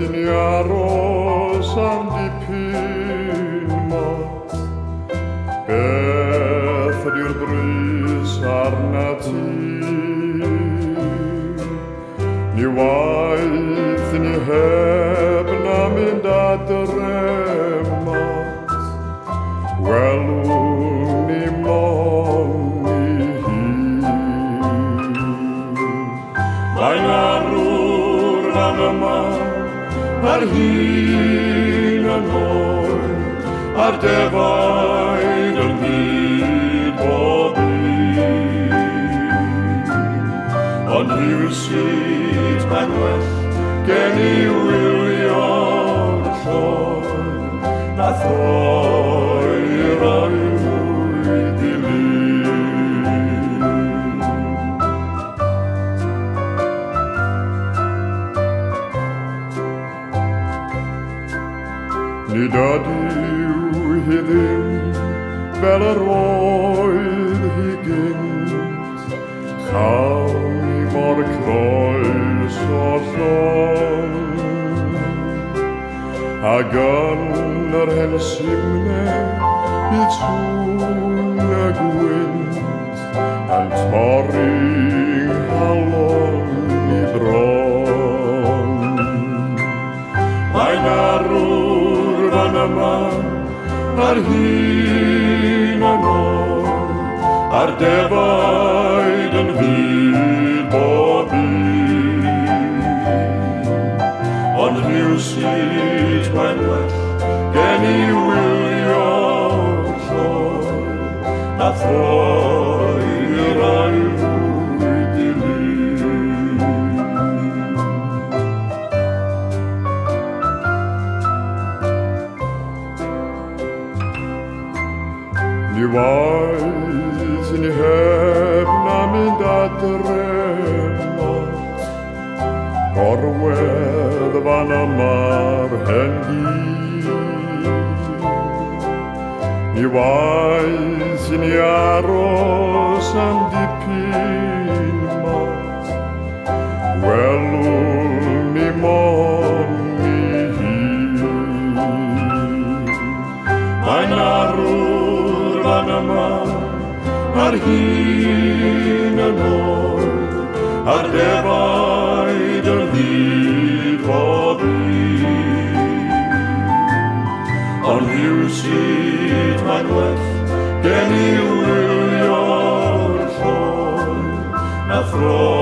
Weithyn i aros am dipyn mat. Beth ydy'r brys arna ti? Ni waith ni heb na mynd adre mat. Welwn ni mon i hun. Mae'n arwr fan yma ar hyn yn oer, ar defaid yn byd bob un. Ond rhywsut mae'n well gen i wylio'r llor, na thoer o'i fwyd i lun. Nid ydyw hi ddim fel yr oedd hi gynt, chawn i mor croes o llon. Ac yn yr hen simne bydd sŵn y gwynt yn torri'n halon i bron. Mae'n arwr fan yma ar hyn yn oer, ar defaid yn fyd bob un. Ond rhywsut mae'n well gen i wylio'r llor, na thoer o'i fwyd i lun. Ni waith ni heb na mynd adre mat. Gorwedd fan yma'r hen gyd. Ni waith ni aros am dipyn mat. Welwn ni mon i hun. Mae'n arwr fan yma ar hyn yn oer, ar defaid yn fyd bob un. Ond rhywsut mae'n well gen i wylio'r llor, na thro